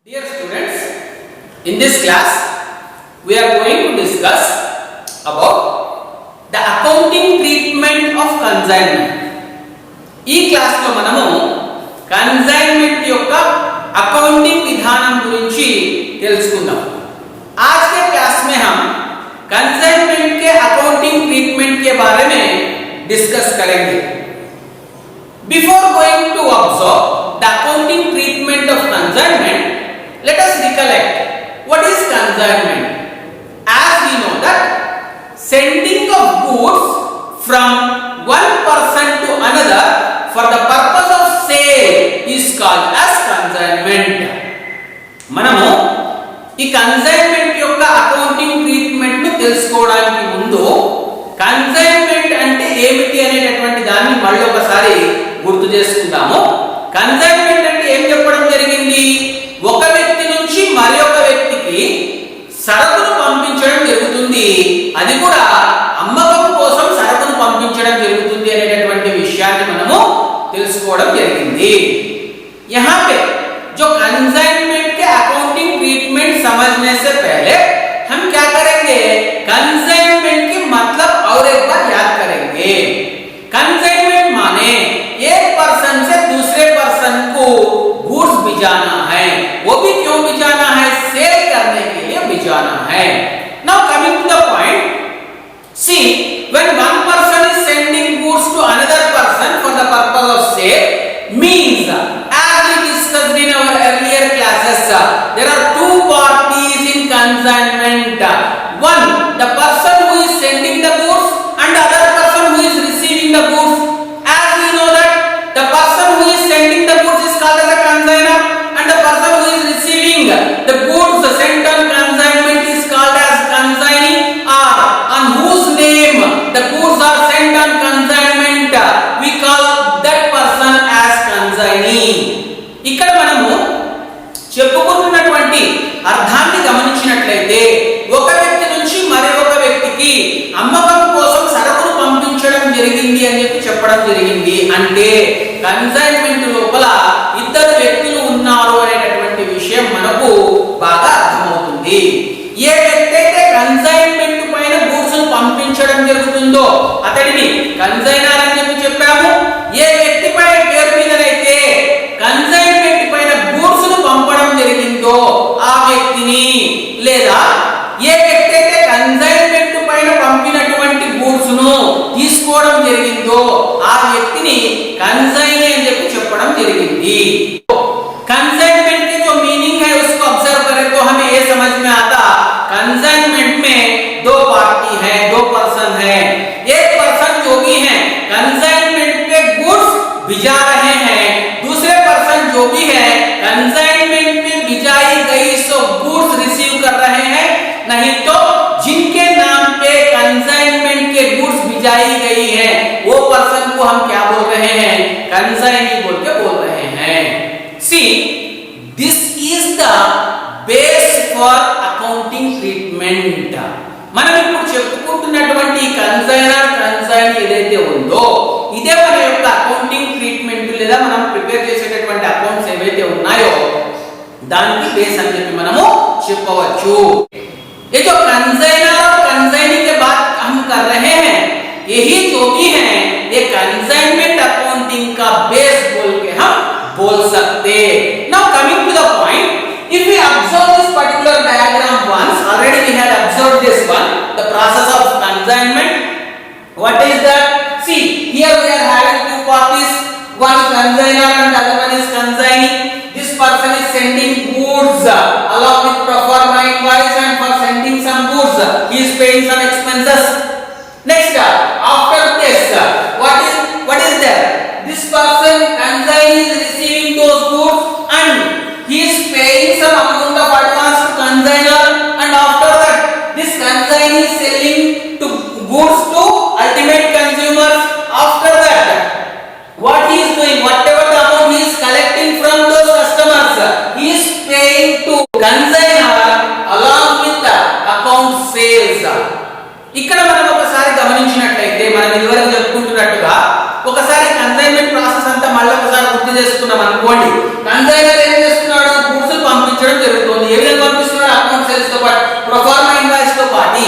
Dear students, in this class we are going to discuss about the accounting treatment of consignment. ఈ class లో మనము consignment యొక్క accounting విధానం గురించి తెలుసుకుందాం. आज के क्लास में हम कंसाइनमेंट के अकाउंटिंग ट्रीटमेंट के बारे में डिस्कस करेंगे. Before going to observe the accounting treatment of consignment, let us recollect what is consignment. As we know that sending of goods from one person to another for the purpose of sale is called as consignment. మనము ఈ consignment యొక్క accounting treatment ను తెలుసుకోవడానికి ముందు consignment అంటే ఏమిటి అనేటటువంటి దాన్ని మళ్ళీ ఒకసారి గుర్తు చేసుకుందాము. కన్సైన్మెంట్ అంటే ఏం చెప్పడం జరిగింది? ఒక వ్యక్తి నుంచి మరొక వ్యక్తికి సరుకును పంపించడం జరుగుతుంది, అది కూడా అమ్మకం కోసం సరుకును పంపించడం జరుగుతుంది అనేటటువంటి విషయాన్ని మనము తెలుసుకోవడం జరిగింది. यहाँ पे जो कंसाइनमेंट के अकाउंटिंग ट्रीटमेंट समझने से पहले हम क्या करेंगे, कंसाइनमेंट के मतलब और एक बार याद करेंगे. कंसाइनमेंट माने एक पर्सन से दूसरे पर्सन को गुड्स भिजाना है. वो भी क्यों भिजाना है? सेल करने के लिए भिजाना है. Now coming to the point, see when one person is sending goods to another person for the purpose of sale means, as we discussed in our earlier classes, there are two parties in consignment. One, the person who is sending the goods, and the other person who is receiving the goods. As we know that the person who is sending the goods is called as a consignor, and the person who is receiving the goods sent on consignment is called as consignee, or on whose name the goods are sent on consignment we call that person as consignee. ఇక్కడ మనము చెప్పుకుంటున్నటువంటి అర్థాన్ని గమనించినట్లయితే ఒక వ్యక్తి నుంచి మరొక వ్యక్తికి అమ్మకం కోసం సరుకును పంపించడం జరిగింది అని చెప్పడం జరిగింది. అంటే కన్సైన్మెంట్ లోపల ఇద్దరు వ్యక్తులు ఉన్నారు అనేటటువంటి విషయం మనకు బాగా అర్థమవుతుంది. ఏ వ్యక్తి అయితే కన్సైన్మెంట్ పైన గూడ్స్ పంపించడం జరుగుతుందో అతడిని కన్సైనర్ అని చెప్పాము. ఏ వ్యక్తి పైన పేరు మీదనైతే కన్సైన్మెంట్ పైన గూడ్స్ ను పంపడం జరిగిందో ఆ వ్యక్తిని, లేదా ఏ వ్యక్తి అయితే కన్సైన్మెంట్ పైన పంపినటువంటి గూడ్స్ ను తీసుకోవడం జరిగిందో ఆ వ్యక్తిని కన్సైనీ అని చెప్పడం జరిగింది. कंसाइनमेंट के जो मीनिंग है उसको ऑब्जर्व करें तो हमें ये समझ में आता, कंसाइनमेंट में दो पार्टी है, दो पर्सन है. एक पर्सन जो भी है कंसाइनमेंट पे गुड्स भिजा रहे हैं, दूसरे पर्सन जो भी है कंसाइनमेंट में भिजाई गई सो गुड्स रिसीव कर रहे हैं. नहीं तो जिनके नाम पे कंसाइनमेंट के गुड्स भिजाई गई है वो पर्सन को हम क्या बोल रहे हैं? कंसाइनी बोल के बोल रहे हैं. See, this is the base for accounting treatment. మనం ఇప్పుడు చెప్పుకుంటున్నటువంటి కన్సైనర్ కన్సైనీ ఏదైతే ఉందో ఇదే మన యొక్క అకౌంటింగ్ ట్రీట్మెంట్ లేదా మనం ప్రిపేర్ చేసేటటువంటి అకౌంట్స్ ఏవైతే ఉన్నాయో దానికి బేస్ అని చెప్పి మనము చెప్పవచ్చు. ये जो कंसाइनर और कंसाइनी के बात हम कर रहे हैं, यही जो भी है ये कंसाइनमेंट अकाउंटिंग का बेस बोल के हम बोल सकते. Now coming to the point, if we observe this particular diagram once, already we had observed this one, the process of consignment. What is that? See, here we are having two parties, one is consignor and the other one is consignee. This person is sending goods along with pro forma invoice, and for sending some goods he is paying some expenses. Next, after this, what is there? This person consignee is receiving those goods and he is paying some amount of advance to consignor, and after that this consignee is selling to goods to ultimate consumers. After that what he is doing, whatever the amount he is collecting from those customers he is paying to consignor along with the account sales. ఇక్కడ మనం ఒకసారి గమనించినట్లయితే మనం ఇదివరకు చెప్పుకుంటున్నట్టుగా ఒకసారి consignment process అంతా మళ్ళీ ఒకసారి గుర్తు చేసుకున్నాం అనుకోండి. కన్సైనర్ ఏం చేస్తున్నాడు? గూడ్స్ పంపించడం పంపించడం జరుగుతుంది. ఏ విధంగా పంపిస్తున్నాడు? అకౌంట్ సేల్స్ తో పాటు ప్రొఫార్మా ఇన్వాయిస్ తో పాటు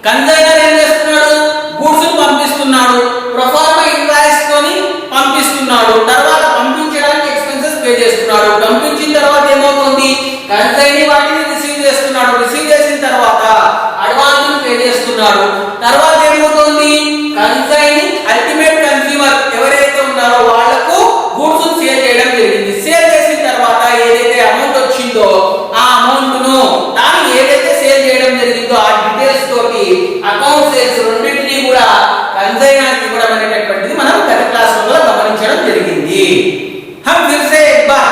కన్సైనర్ ఏం చేస్తున్నాడు? గూడ్స్ పంపిస్తున్నాడు, ప్రొఫార్మా ఇన్వాయిస్ తోని పంపిస్తున్నాడు. తర్వాత పంపించడానికి ఎక్స్పెన్సెస్ పే చేస్తున్నాడు. పంపించిన తర్వాత ఏమవుతుంది? కన్సైనీ వాటిని రిసీవ్ చేస్తున్నాడు. రిసీవ్ చేసిన తర్వాత అడ్వాన్స్ పే చేస్తున్నాడు. తర్వాత ఏమవుతుంది? కన్సైనీ అల్టిమేట్ కన్స్యూమర్ ఎవరైతే ఉన్నారో వాళ్ళకు గూడ్స్ సేల్ చేయడం జరిగింది. సేల్ చేసిన తర్వాత ఏదైతే అమౌంట్ వచ్చిందో ఆ అమౌంట్ ను తాను ఏదైతే సేల్ చేయడం జరిగిందో ఆ డీటెయిల్స్ తోటి అకౌంట్ సేల్స్ రెండింటినీ కూడా కన్సైనర్ కి ఇవ్వడం అనేటటువంటిది మనం గత క్లాసులలో గమనించడం జరిగింది. हम फिर से एक बार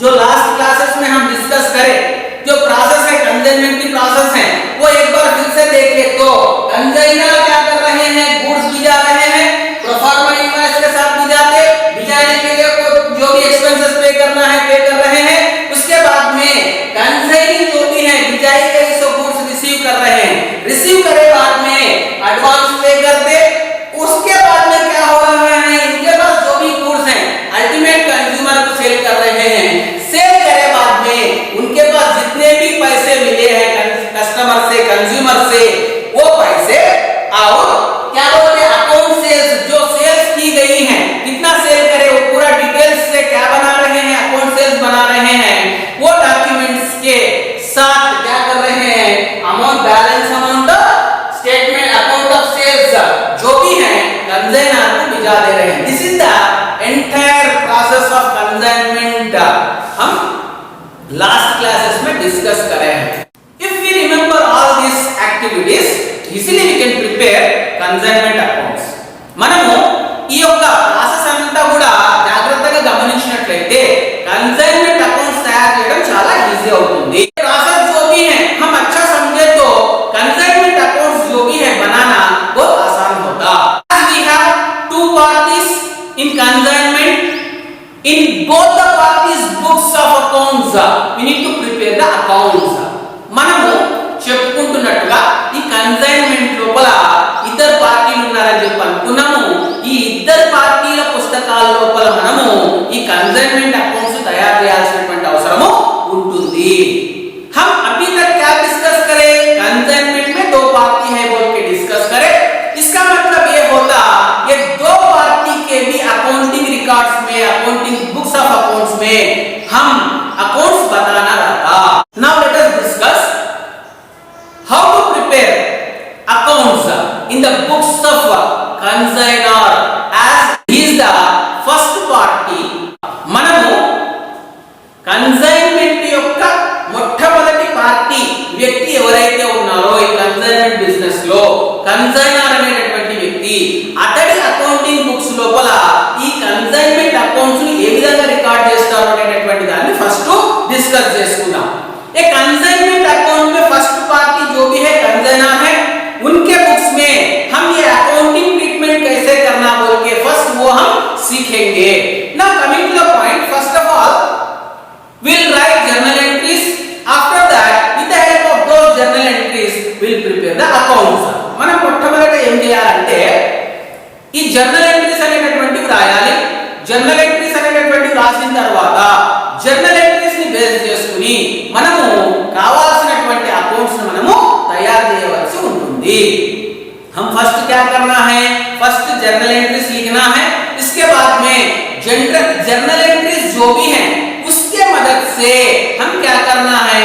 जो लास्ट क्लासेस में हम डिस्कस करें जो प्रोसेस है कंसाइनमेंट की प्रोसेस है वो एक बार फिर से देखें तो कंसाइनर क्या कर रहे हैं? गुड्स भिजा रहे हैं, प्रोफार्मा इनवॉइस के साथ भिजाते, भिजाने के लिए जो भी एक्सपेंसेस पे करना है पे कर रहे हैं. उसके बाद में कंसाइनी जो भी है भिजाई गई सो गुड्स रिसीव कर रहे हैं. रिसीव करे बाद में एडवांस पे करते. उसके बाद में क्या हो रहा है? इनके पास जो भी गुड्स हैं अल्टीमेट कंज्यूमर को सेल कर रहे हैं. सेल करे बाद में उनके पास जितने भी पैसे मिले हैं कस्टमर से कंज्यूमर से वो पैसे और क्या बोलते हैं अकाउंट सेल्स जो सेल्स की गई है कितना सेल करे वो पूरा डिटेल्स से क्या बना रहे हैं? अकाउंट सेल्स बना रहे हैं. वो डॉक्यूमेंट्स के साथ क्या कर रहे हैं? Amount balance amount statement account of sales जो भी है कंसाइनर को भिजा दे रहे हैं. This is the entire process of consignment हम लास्ट क्लासेस में डिस्कस करे हैं. If we remember all this activities easily we can prepare consignment accounts. మనము ఈ యొక్క ప్రాసెస్ అంతా కూడా జాగ్రత్తగా గమనించినట్లయితే కన్సైన్మెంట్ అకౌంట్స్ తయారు చేయడం చాలా ఈజీ అవుతుంది. ప్రాసెస్ जो भी है हम अच्छा समझे तो कंसाइनमेंट अकाउंट्स जो भी है बनाना बहुत आसान होता. As we have two parties in consignment, in both the parties books of accounts we need to prepare the accounts. మనము చెప్పుకుంటున్నట్టుగా ఈ కన్సైన్మెంట్ లోపల ఇద్దరు పార్టీలు ఉన్నారని చెప్పి అనుకున్నాము. ఈ ఇద్దరు పార్టీల పుస్తకాల లోపల మనము ఈ కన్సైన్మెంట్ అకౌంట్స్ తయారు చేయాల్సినటువంటి అవసరము ఉంటుంది. हम अभी तक क्या डिस्कस करें? कंसाइनमेंट में दो पार्टी है बोल के डिस्कस करें. इसका मतलब ये होता ये दो पार्टी के भी अकाउंटिंग रिकॉर्ड्स में अकाउंटिंग बुक्स ऑफ अकाउंट्स में हम अकाउंट्स बनाना रहता. Now let us discuss how to prepare accounts in the books of consignor as he is the first party. మనము కన్సైన్మెంట్ యొక్క మొట్టమొదటి పార్టీ వ్యక్తి ఎవరైతే ఉన్నారో ఈ కన్సైన్మెంట్ బిజినెస్ లో కన్సైనర్ అనేటటువంటి వ్యక్తి అతడి అకౌంటింగ్ బుక్స్ లోపల ఈ కన్సైన్మెంట్ అకౌంట్స్ ని ఏ విధంగా రికార్డ్ చేస్తారు అనేటటువంటి దాన్ని ఫస్ట్ డిస్కస్ చేసుకుందాం. ये कंसाइनमेंट अकाउंट में फर्स्ट पार्टी जो भी है कंसाइनर है उनके बुक्स में हम ये अकाउंटिंग ट्रीटमेंट कैसे करना बोल के फर्स्ट वो हम सीखेंगे. Now coming to the point, first of all we'll write journal entries. After that with the help of those journal entries we'll prepare the accounts. మనం మొట్టమొదట ఏం చేయాలంటే ఈ జర్నల్ ఎంట్రీస్ అనేటటువంటివి రాయాలి. జర్నల్ ఎంట్రీస్ అనేటటువంటివి రాసిన తర్వాత జర్నల్ ఎంట్రీస్ ని బేస్ చేసుకుని మనము కావాల్సినటువంటి అకౌంట్స్ ని మనము తయారు చేయవలసి ఉంటుంది. हम फर्स्ट क्या करना है? फर्स्ट जर्नल एंट्रीज लिखना है. इसके बाद में जर्नल एंट्रीज जो भी हैं उसके मदद से हम क्या करना है?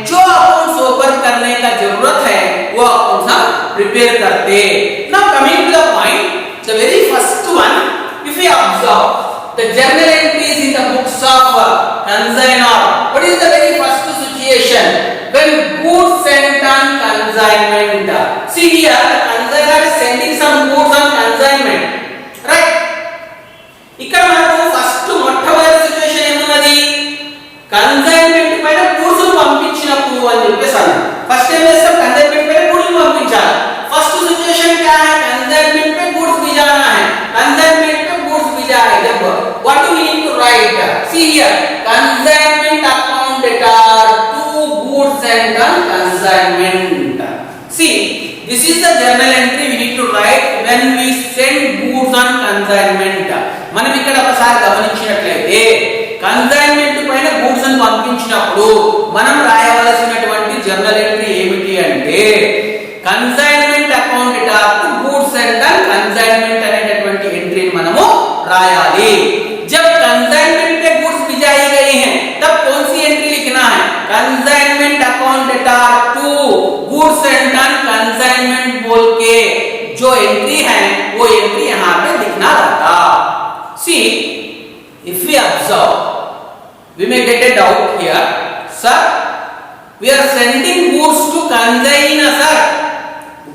जो अकाउंट्स ओपन करने का जरूरत है वो अकाउंट्स हम प्रिपेयर करते. Now coming to the point, the very first one, if you observe the journal entries in the books of consignor, what is the very first situation when goods sent on consignment? See here, the consignor is sending some goods on consignment, right? ఇక్కడ మనకు first మొట్టమొదటి situation ఏమున్నది? Consignment పైన goods పంపించినప్పుడు అని చెప్పేసి అన్నాడు. First ఏం చేస్తాం? కన్సైన్మెంట్ పైన గూడ్స్ పంపించాలి. ఫస్ట్ సిచువేషన్ क्या है? कंसाइनमेंट पे गुड्स भिजाना है. कंसाइनमेंट पे गुड्स भिजा है जब what do we need to write? See here, consignment account debtor to goods sent on consignment. See, this is the journal entry we need to write when we send goods on consignment. మనం ఇక్కడ ఒకసారి గమనించినట్లయితే consignment పైన goods ని పంపించాలి పంపించినప్పుడు మనం రాయవలసినటువంటి journal entry ఏమిటి అంటే consignment account data to goods and consignment అనేటటువంటి ఎంట్రీని మనము రాయాలి. जब कंसाइनमेंट पे गुड्स भिजाई गई हैं तब कौन सी एंट्री लिखना है? Consignment account data to goods and consignment बोल के जो एंट्री है वो एंट्री यहाँ पे लिखना रहता. सी if we observe we may get a doubt here, sir we are sending goods to consignor, sir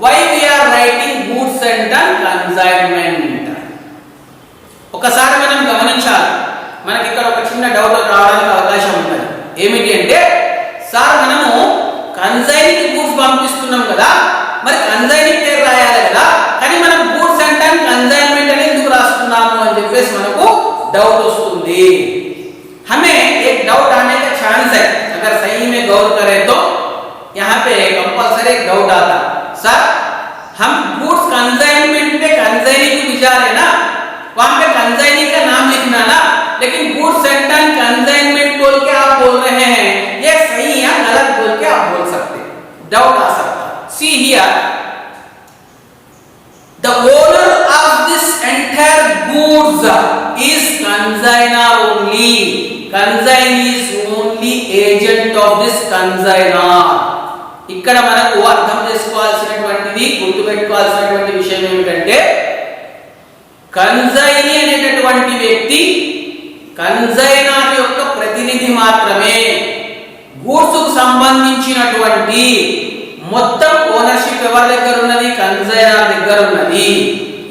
why we are writing goods and consignment? ఒకసారి మనం గమనించాలి. మనకి ఇక్కడ ఒక చిన్న డౌట్ రావడానికి అవకాశం ఉంటుంది. ఏమిటి అంటే సార్ మనము కన్సైన్కి గూడ్స్ పంపిస్తున్నాం కదా, మరి కన్సైన్ పేరు రాయాలి కదా, కానీ మనం గూడ్స్ అంటే కన్సైన్మెంట్ అని ఎందుకు రాస్తున్నాము అని చెప్పేసి మనకు डाउट वस्तुंदी. हमें एक डाउट आने का चांस है, अगर सही में गौर करें तो यहाँ पे कंपल्सरी एक डाउट आता, सर हम गुड्स कंसाइनमेंट पे कंसाइनी को भिजा रहे ना, वहां पे कंसाइनी का नाम लिखना ना, लेकिन गुड्स एंड कंसाइनमेंट बोल के आप बोल रहे हैं, ये सही या गलत बोल के आप बोल सकते, डाउट आ सकता. See here the owner of this entire goods is consignor only. Consignee is only agent of this consignor. ఇక్కడ మనకు అర్థం చేసుకోవాల్సినటువంటిది, గుర్తుపెట్టుకోవాల్సినటువంటి విషయం ఏమిటంటే కన్సైనీ అనేటటువంటి వ్యక్తి కన్సైనర్ యొక్క ప్రతినిధి మాత్రమే. గూడ్స్ కు సంబంధించినటువంటి మొత్తం ओनरशिप ఎవరి దగ్గర ఉన్నది? कंसाइनर దగ్గర ఉన్నది.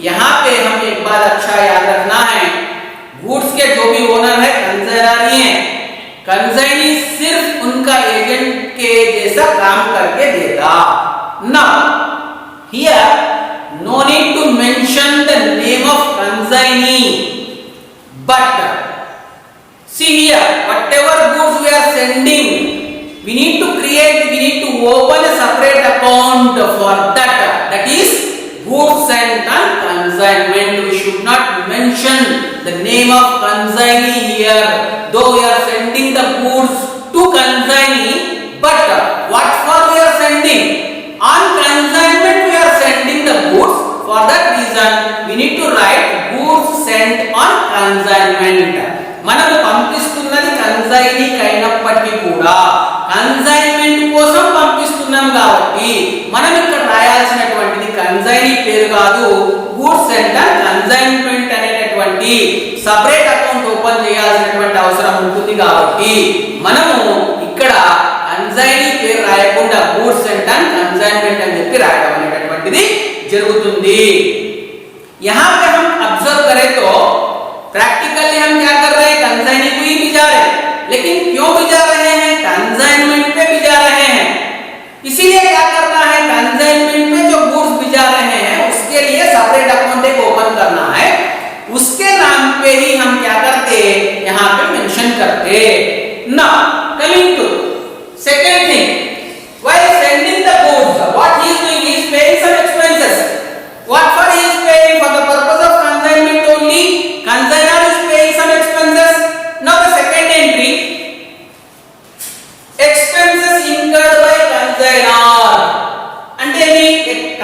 यहाँ पे हम एक बात अच्छा याद रखना है, गुड्स के जो भी ओनर है कंसाइनर ही है. कंसाइनी सिर्फ उनका एजेंट के जैसा काम करके देगा. Now here no need to mention the name of consignee, but see here whatever goods we are sending we need to open a separate account for that, that is goods and consignment. We should not mention the name of consignee here, though we are sending the goods to consignee, but what for we are sending? On consignment we are sending the goods, for that reason we need to write goods sent on consignment. మనము పంపిస్తున్నది కన్సైనీకి అయినప్పటికీ కూడా consignment కోసం పంపిస్తున్నాం కాబట్టి మనం ఇక్కడ రాయాల్సినటువంటిది consignee పేరు కాదు, గూడ్స్ అండ్ కన్సైన్మెంట్ అనేటటువంటి సెపరేట్ అకౌంట్ ఓపెన్ చేయాల్సినటువంటి అవసరం ఉంటుంది. కాబట్టి మనము ఇక్కడ కన్సైనీ పేరు రాయకుండా గూడ్స్ అండ్ కన్సైన్మెంట్ అని చెప్పి రాయడం అనేటటువంటిది జరుగుతుంది. यहाँ पे हम ऑब्जर्व करें तो प्रैक्टिकली हम क्या कर रहे हैं? कंसाइनी को ही भिजा रहे हैं, लेकिन क्यों भिजा रहे हैं? कंसाइनमेंट पे भिजा रहे हैं. इसीलिए क्या करना है? कंसाइनमेंट पे जो गुड्स भिजा रहे हैं उसके लिए सेपरेट अकाउंट एक ओपन करना है. उसके नाम पे ही हम क्या करते? यहाँ पे मेंशन करते. Now coming to second thing, while sending the goods what he is doing? He is paying some expenses. What for he is paying? For the purpose of consignment only. Consignor is paying some expenses. Now the second entry, expenses incurred by consignor. అంటే మీ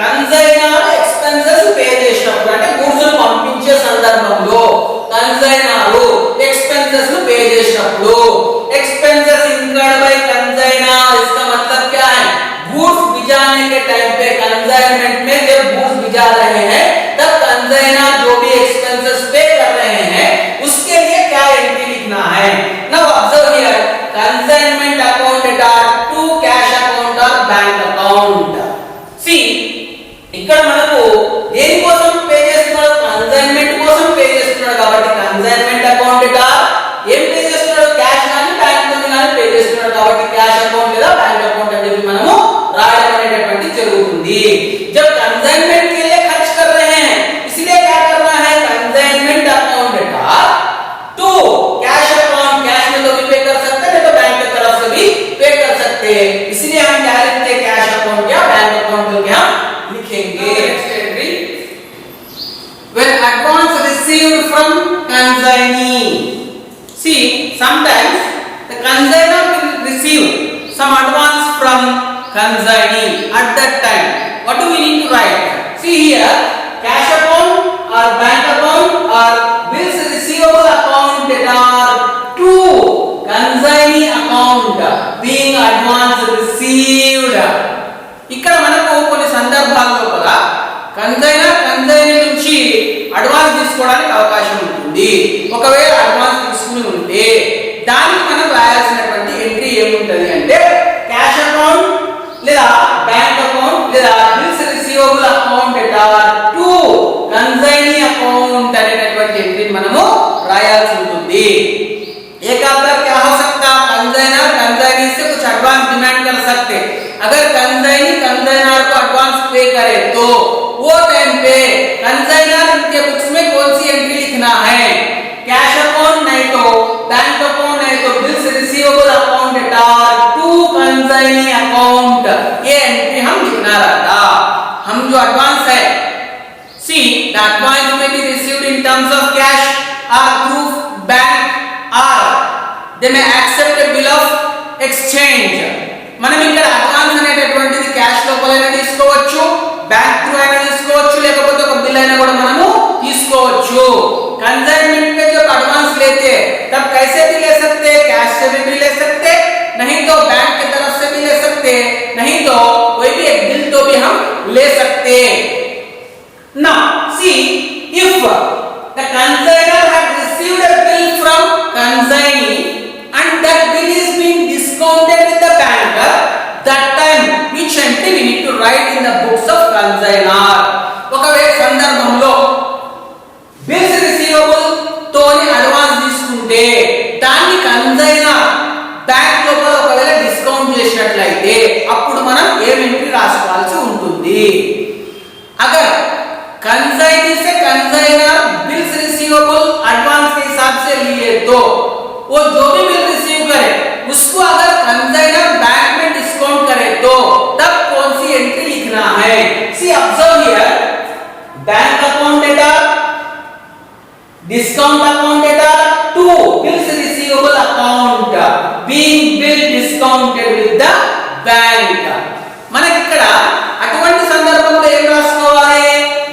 consignor expenses pay చేసినప్పుడు, అంటే goods పంపించే సందర్భంలో consignor expenses pay చేసినప్పుడు, expenses incurred by consignor इसका मतलब क्या है? goods भिजाने के टाइम पे कंसाइनमेंट में जब goods भिजा रहे हैं तब कंसाइनर जो भी एक्सपेंसेस पे कर रहे हैं उसके लिए क्या एंट्री लिखना है? Now observe here consignment account data to cash account और बैंक अकाउंट. सी ఇక్కడ మనకు దేని కోసం పే చేస్తున్నాడు? కన్సైన్మెంట్ కోసం పే చేస్తున్నాడు కాబట్టి కన్సైన్మెంట్ అకౌంట్ డేటా ఏం పే చేస్తున్నాడు? క్యాష్ గాని బ్యాంక్ మనీ గాని పే చేస్తున్నాడు కాబట్టి క్యాష్ అకౌంట్ లేదా బ్యాంక్ అకౌంట్ అని చెప్పి మనము రాయడం అనేటటువంటి జరుగుతుంది. जब कंसाइनमेंट के लिए खर्च कर रहे हैं इसलिए क्या करना है? Consignment account data to cash account, cash में तो भी पे कर सकते हैं, तो बैंक की तरफ से भी पे कर सकते हैं, इसलिए हम क्या लिखते हैं? कैश अकाउंट या बैंक अकाउंट को क्या लिखेंगे? Next entry, when advance received from consignee. See sometimes the consignor will receive some advance from consignee at that time, what do we need to write? See here, cash account or bank account or bills receivable account that are to consignee account being advance received. ఇక్కడ మనకు కొన్ని సందర్భాల్లో కూడా consignee నుంచి advance తీసుకోవడానికి అవకాశం ఉంటుంది. ఒకవేళ అడ్వాన్స్ తీసుకుని ఉంటే దానికి మనం రాయాల్సినటువంటి ఎంట్రీ ఏముంటది అంటే క్యాష్ అకౌంట్ లేదా బ్యాంక్ అకౌంట్ లేదా bills receivable account to consignee account అనేటువంటి ఎంట్రీ మనము రాయాల్సి ఉంటుంది. एक अंदर क्या हो सकता है, कंसाइनर कंसाइनी से कुछ एडवांस डिमांड कर सकते. अगर कंसाइनी कंसाइनर को एडवांस पे करे तो वो टाइम पे कंसाइनर के बुक्स में कौन सी एंट्री लिखना है, कैश अकाउंट नहीं तो बैंक अकाउंट नहीं तो bills receivable account to consignee account, ये एंट्री हम लिखना रहता. हम जो एडवांस है, सी द एडवांस में be received in terms of cash or through bank or they may accept a bill of exchange. మనం ఇక్కడ అడ్వాన్స్ అనేటటువంటిది క్యాష్ లోపలైనా తీసుకోవచ్చు, బ్యాంక్ త్రూ అయినా తీసుకోవచ్చు, లేకపోతే ఒక బిల్ అయినా కూడా మనము తీసుకోవచ్చు. कंसाइनमेंट में जब एडवांस लेते तब कैसे भी ले सकते, कैश से भी ले सकते, नहीं तो बैंक की तरफ से भी ले सकते, नहीं तो कोई भी एक बिल तो भी हम ले सकते. Now see, if the consignor had received a bill from consignee and that bill is being discounted with the banker, that time which entry we need to write in the books of consignor. ఒకవేళ సందర్భంలో bills receivable తోని advance తీసుకుంటే దాన్ని consignor bank లోపల ఒకవేళ discount చేసినట్లయితే అప్పుడు మనం ఏ ఎంట్రీ రాసుకోవాల్సి ఉంటుంది. अगर कंसाइनी से कंसाइनर बिल्स रिसीवेबल एडवांस के हिसाब से लिए तो वो जो भी बिल रिसीव करे उसको अगर कंसाइनर बैंक में डिस्काउंट करे तो तब कौन सी एंट्री लिखना है. See observe here, bank account data, discount account data to bills receivable account being bill discounted with the bank. మనకి ఇక్కడ అటువంటి సందర్భంలో ఏం రాసుకోవాలి,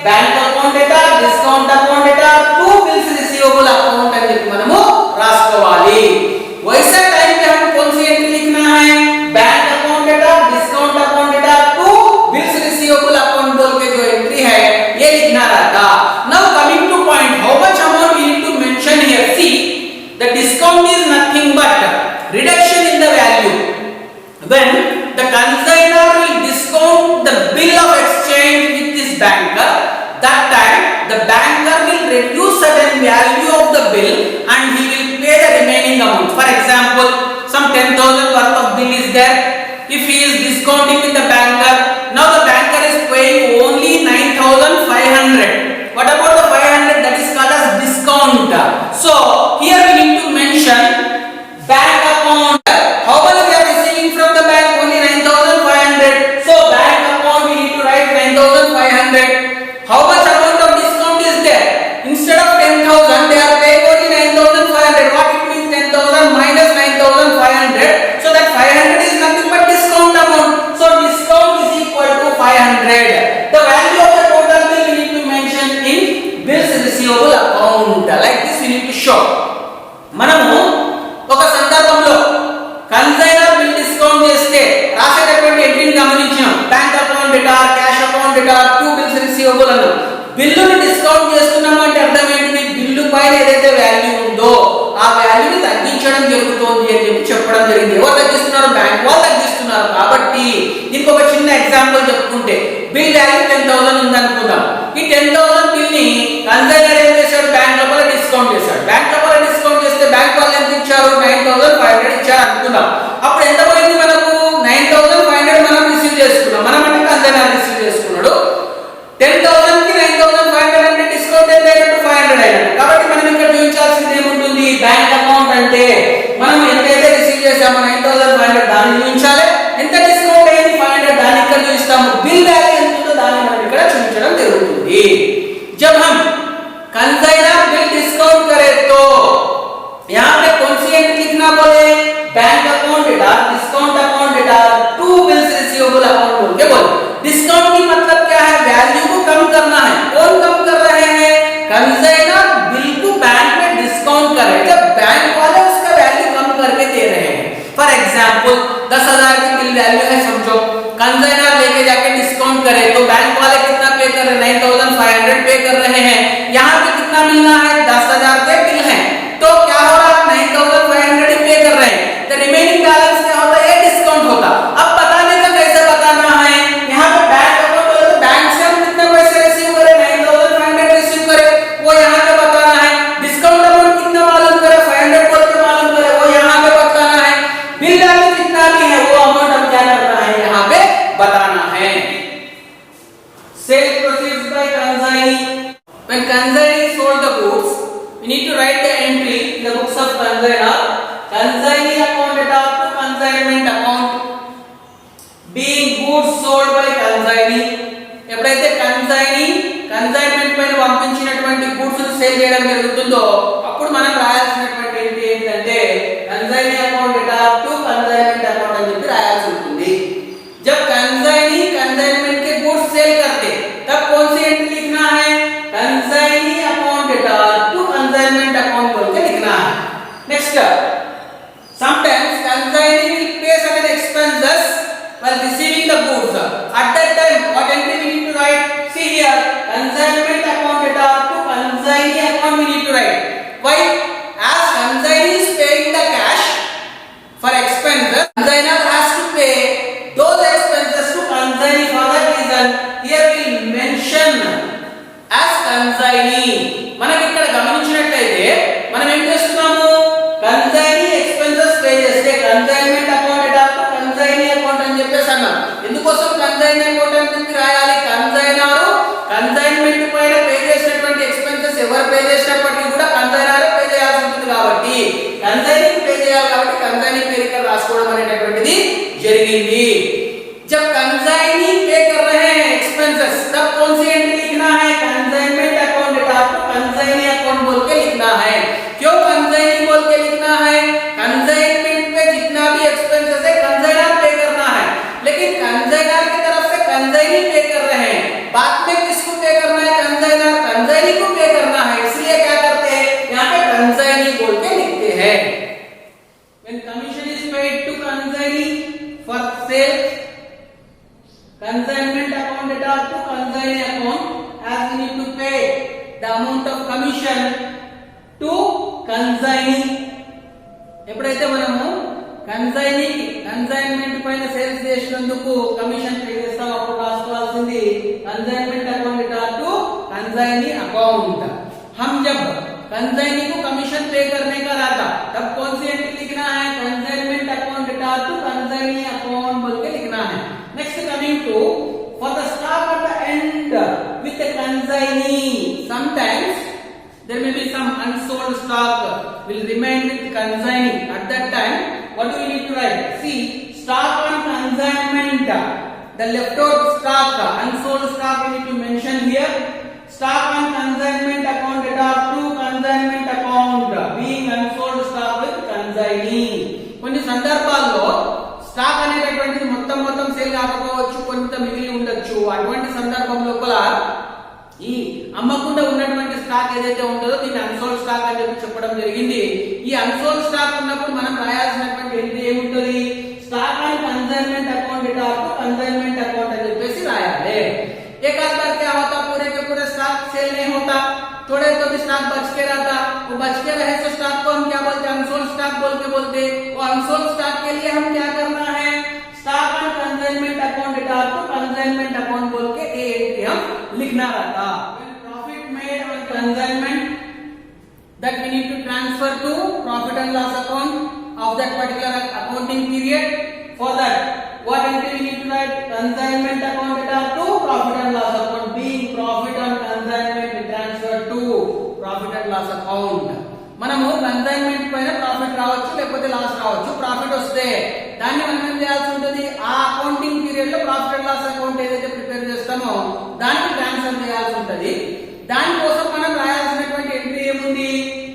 bank account data, discount account data to bills receivable account అని చెప్పి మనము రాసుకోవాలి. वैसा टाइम पे हम कौन सी एंट्री लिखना है, bank account data, discount account data to bills receivable account बोल के जो एंट्री है ये लिखना रहता. Now coming to point, how much amount we need to mention here. See the discount is nothing but reduction in the value. when the consignor will discount the bill of exchange with this banker, that time the banker will reduce certain value of the bill and he will pay the remaining amount. For example, some 10,000 worth of bill is there. If he is discounting with the banker, now the banker is paying only 9,500. What about the 500 that is called as discount? So here we need to mention bank account. How much we are receiving from the bank? Only 9,500. So bank account we need to write 9,500. How much amount of discount is there? Instead of 10,000 they are paying only 9,500. What it means, 10,000 minus 9,500. So that 500 is nothing but discount amount. So discount is equal to 500. The value of the total bill we need to mention in bills receivable account. Like this we need to show. మనము ఒక సందర్భంలో consignor bill discount చేస్తే రాసేటటువంటి ఎంట్రీని గమనించాం. Bank account data, cash account data, two bills receivable అన్నాం. బిల్లును discount చేస్తున్నాము అంటే అర్థం ఏంటి, బిల్లు పైన ఏదైతే వాల్యూ ఉందో ఆ వాల్యూని తగ్గించడం జరుగుతోంది అని చెప్పి చెప్పడం జరిగింది. ఎవరు తగ్గిస్తున్నారు, బ్యాంక్ వాళ్ళు తగ్గిస్తున్నారు. కాబట్టి దీనికి ఒక చిన్న ఎగ్జాంపుల్ చెప్పుకుంటే, బిల్ వాల్యూ 10,000 ఉంది అనుకుందాం. ఈ 10,000 బిల్ ని కన్సైనర్ ఏం చేశాడు, బ్యాంక్ లోపల డిస్కౌంట్ చేశాడు. బ్యాంక్ లోపల డిస్కౌంట్ చేస్తే బ్యాంక్ వాళ్ళు ఎంత ఇచ్చారు, 9,500 ఇచ్చారు అనుకుందాం. అప్పుడు ఎంత పోయింది మనకు, 9,500 మనం రిసీవ్ చేసుకున్నాం. మనం అంటే కన్సైనర్ రిసీవ్ చేసుకున్నాడు. 10,000 కి 9,500 అంటే డిస్కౌంట్ ఎంత అయినట్టు, 500 అయినట్టు. కాబట్టి మనం ఇక్కడ చూపించాల్సింది ఏముంటుంది, బ్యాంక్ అకౌంట్ అంటే మనం ఎంతైతే రిసీవ్ చేసామో 9,500 దాన్ని చూపించాలి. ఎంత డిస్కౌంట్ అయింది 500 దాన్ని ఇక్కడ చూపిస్తాము. బిల్ వాల్యూ ఎంత ఉందో దాన్ని మనం ఇక్కడ చూపించడం జరుగుతుంది. जब हम कंसाइनर बिल डिस्काउंट करे तो यहाँ पे कौन सी एंट्री लिखना बोले, बैंक अकाउंट डेटा कंसाइनर लेके जाके डिस्काउंट करे तो बैंक वाले कितना पे कर रहे हैं, 9500 पे कर रहे हैं। यहाँ पे कितना मिलना है, 10,000 के बिल है, तो क्या हो रहा है, 9500 पे कर रहे हैं, तो रिमेनिंग बैलेंस क्या होता है, ये डिस्काउंट होता। अब बताने का कैसे बताना है, यहाँ पे बैंक अकाउंट है तो बैंक से हम कितने पैसे रिसीव करे, 9500 रिसीव करे, वो यहाँ पे बताना है। डिस्काउंट अमाउंट कितना मालूम करे, 500 बोल के मालूम करे, वो यहाँ पे बताना है। बिल बैलेंस कितना भी है वो अमाउंट हम क्या करना है, यहाँ पे बताना है। Sale proceeds by consignee. When consignee sold the goods, we need to write the entry in the books of consignor. Consignee account to consignment account. Being goods sold by consignee. ఎప్పుడైతే consignment పైన పంపించినటువంటి goods sale చేయడం జరుగుతుందో అప్పుడు మనం రాయాల్సినటువంటి ఏంటి ఏంటంటే consignee account to consignment account అని చెప్పి రాయాల్సి ఉంటుంది। जब कंसाइनी कंसाइनमेंट के गुड्स सेल करते तब कौन सी एंट्री लिखना है, consignee account data to consignment account बोल के लिखना है। Next, sometimes consignee will pay certain expenses while receiving the goods, at that time what entry we need to write, see here consignment account data to consignee account we need to write, why, as consignee is paying the cash for expenses, consignor has to pay those expenses to consignee, for that reason here we will mention as consignee। మనకి ఇక్కడ గమనించినట్లయితే మనం ఏం చేస్తున్నాము, consignee expenses pay చేస్తే consignment account data to consignee account అని చెప్పేసి అన్నాం। ఎందుకోసం కన్సైనీ అకౌంట్ అని రాయాలి, కన్సైనర్ కన్సైన్మెంట్ పైన పే చేసినటువంటి ఎక్స్పెన్సెస్ ఎవరు పే చేసినప్పటికీ కూడా కన్సైనర్ పే చేయాల్సి ఉంటుంది కాబట్టి కన్సైనీ పే చేయాలి కాబట్టి కన్సైనీ పేరు ఇక్కడ రాసుకోవడం అనేటటువంటిది జరిగింది। जब कंसाइनी पे कर रहे हैं एक्सपेंसेस तब कौन सी एंट्री लिखना है, consignment account data to consignee account बोल के लिखना है। क्यों कंसाइनी बोल के लिखना है, कंसाइनमेंट पे जितना भी एक्सपेंसेस है कंसाइनर पे करना है, लेकिन कंसाइनर की तरफ से कंसाइनी पे कर रहे हैं, बाद में किसको पे करना है, कंसाइनर कंसाइनी को पे करना है, इसलिए क्या करते हैं यहाँ पे कंसाइनी बोल के लिखते हैं। When commission is paid to consignee for sale, consignment account data to consignee account, as we need to pay the amount of commission to consignee. ఎప్పుడైతే మనము కన్సైన్మెంట్ పైన సేల్స్ చేసినందుకు కమిషన్ పే చేస్తాం అప్పుడు రాసుకోవాల్సింది consignment account data to consignee account. हम जब consignee को कमीशन पे करने का रहता तब कौन सी एंट्री लिखना है, consignment account data to consignee account बोल के लिखना है। Next, coming to for the stock at the end with the consignee, sometimes there may be some unsold stock will remain with consignee, at that time what do we need to write, see stock on consignment, the leftover stock unsold stock we need to mention here, stock on consignment account data to consignment account, being unsold stock with consignee। కొన్ని సందర్భాల్లో stock అనేటటువంటిది మొత్తం sale కాకపోవచ్చు, కొంత మిగిలి ఉండొచ్చు, అటువంటి సందర్భం లోపల ఈ అమ్మకుండా ఉన్నటువంటి స్టాక్ ఏదైతే ఉంటుందో దీన్ని అన్సోల్డ్ స్టాక్ అని చెప్పడం జరిగింది। ఈ అన్సోల్డ్ స్టాక్ ఉన్నప్పుడు మనం రాయాల్సినటువంటి ఎంట్రీ ఏముంటది, stock on consignment account data to consignment account అని చెప్పేసి రాయాలి। एक आध बार क्या होता, पूरे के पूरे स्टॉक सेल नहीं होता, थोड़े तो भी स्टॉक बच के रहता, वो बच के रहे तो स्टॉक को हम क्या बोलते हैं, अनसोल्ड स्टॉक बोल के बोलते। वो अनसोल्ड स्टॉक के लिए हम क्या करना है, stock on consignment account data to consignment account बोल के ए एंट्री हम लिखना रहता। Profit made on consignment that we need to transfer to profit and loss account of that particular accounting period, for that what entry we need to write, consignment account data to profit and loss account, being profit on consignment transfer to profit and loss account। మనము consignment పైన profit రావచ్చు లేకపోతే loss రావచ్చు, profit వస్తే దాన్ని మనం ఏం చేయాల్సి ఉంటుంది, ఆ అకౌంటింగ్ పీరియడ్ లో ప్రాఫిట్ అండ్ లాస్ అకౌంట్ ఏదైతే ప్రిపేర్ చేస్తామో దానికి ట్రాన్స్ఫర్ చేయాల్సి ఉంటుంది। దానికోసం మనం రాయాల్సినటువంటి ఎంట్రీ ఏముంది,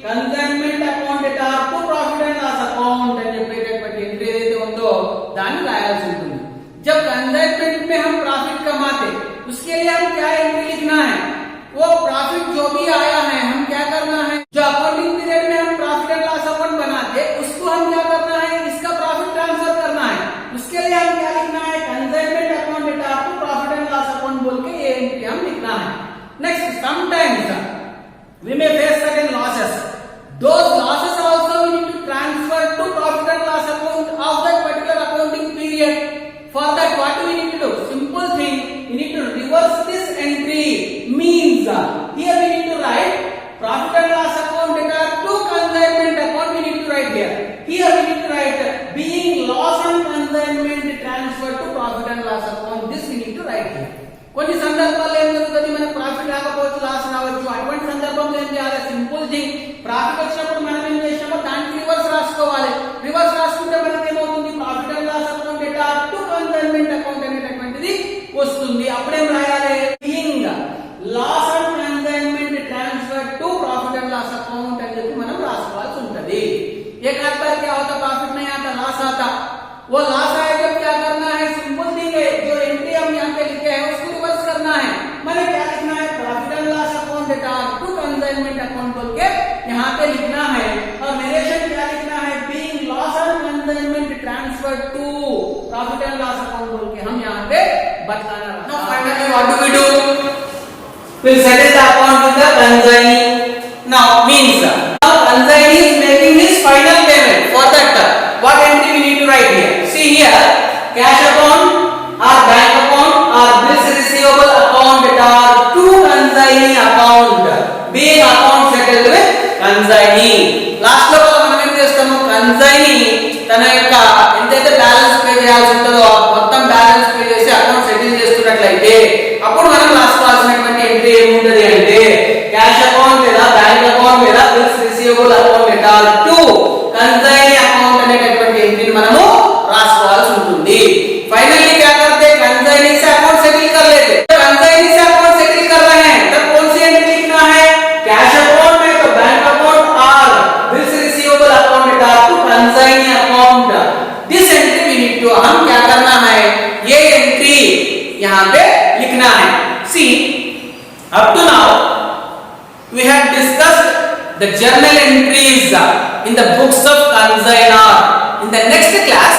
consignment account data to profit and loss account అని చెప్పేటటువంటి ఎంట్రీ ఏదైతే ఉందో దాన్ని రాయాల్సి ఉంటుంది। जब कंसाइनमेंट में हम प्रॉफिट कमाते उसके लिए हम क्या एंट्री लिखना है, वो प्रॉफिट जो भी आया है हम क्या करना है, जो अकाउंटिंग पीरियड में हम प्रॉफिट एंड लॉस अकाउंट बनाते उसको हम क्या करना है, इसका प्रॉफिट ट्रांसफर करना है। उसके लिए हम क्या लिखना है, कंसाइनमेंट కొన్ని సందర్భాల్లో ఏం జరుగుతుంది, మనకు ప్రాఫిట్ రాకపోవచ్చు, లాస్ రావచ్చు. అటువంటి సందర్భంలో ఏం చేయాలి, సింపుల్ థింగ్, ప్రాఫిట్ వచ్చినప్పుడు మనం ఏం చేసినామో దానికి రివర్స్ రాసుకోవాలి. రివర్స్ రాసుకుంటే మనకి ఏమవుతుంది, profit and loss account data to consignment account అనేటటువంటిది వస్తుంది. అప్పుడేం రాయాలి, being loss and consignment transfer to profit and loss account అని చెప్పి మనం రాసుకోవాల్సి ఉంటది. एक हाथ पर क्या होता, प्रॉफिट नहीं आता, लॉस आता. वो लॉस आए जब क्या करना है, सिंपल थिंग है, जो एंट्री हम यहाँ पे लिखे हैं उसको रिवर्स करना है. मैंने क्या लिखना है, profit and loss account data to consignment account बोल के यहाँ पे लिखना है. और नरेशन क्या लिखना है, being loss and consignment transfer to profit and loss account बोल के हम यहाँ पे बताना. Now finally what do we do, we'll settle the account with the consignee. Now means consignee is making his final payment. For that what entry we need to write here, see here, cash account or bank account or bills receivable account data to consignee account, being account settled with consignee. Last లో మనం ఏం చేస్తాము, consignee తన యొక్క ఎంతైతే balance pay చేయాల్సి ఉంటుందో మొత్తం బ్యాలెన్స్ పే చేసి అకౌంట్ సెటిల్ చేస్తున్నట్లయితే అప్పుడు మనం రాసుకోవాల్సినటువంటి ఎంట్రీ ఏముంటది అంటే, క్యాష్ అకౌంట్ లేదా బ్యాంక్ అకౌంట్ లేదా bills receivable account data to consignee account అనేటటువంటి ఎంట్రీని మనము రాసుకోవాల్సి ఉంటుంది. फाइनली क्या करते हैं, कंसाइनी से अकाउंट सेटल कर लेते हैं. कंसाइनी से अकाउंट सेटल कर रहे हैं तब कौन सी एंट्री लिखना है, कैश अकाउंट में तो बैंक अकाउंट और bills receivable account data to consignee account. This entry we need to, हम क्या करना है, ये एंट्री यहां पे लिखना है. See up to now we have discussed the journal entries in the books of consignor. In the next class,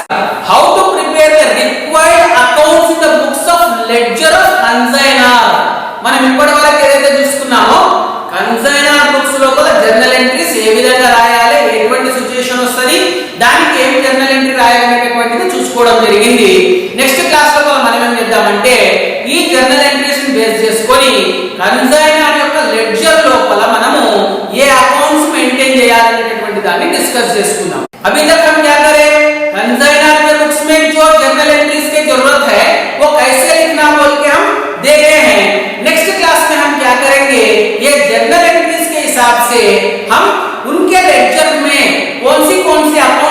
how to prepare the required accounts in the books of ledger of consignor. మనం ఇప్పటివరకు ఏదైతే చూసుకున్నామో consignor books లోపల journal entries ఏ విధంగా రాయాలి, ఎటువంటి situation వస్తది, దానికి ఏం జర్నల్ ఎంట్రీ రాయాలనేటటువంటిది చూసుకోవడం జరిగింది. నెక్స్ట్ క్లాస్ లో మనం ఏం చేద్దామంటే ఈ జర్నల్ ఎంట్రీస్ ని బేస్ చేసుకొని consignor యొక్క లెడ్జర్ లోపల మనము ఏ అకౌంట్స్ మెయింటైన్ చేయాలనేటటువంటి దాన్ని डिस्कस చేసుకుందాం. अभी तक हम क्या करें, कंसाइनर के बुक्स में जो जर्नल एंट्रीज की जरूरत है वो कैसे लिखना बोल के हम देखे हैं. नेक्स्ट क्लास में हम क्या करेंगे, ये जर्नल एंट्रीज के हिसाब से हम उनके लेक्चर में कौन सी अकाउंट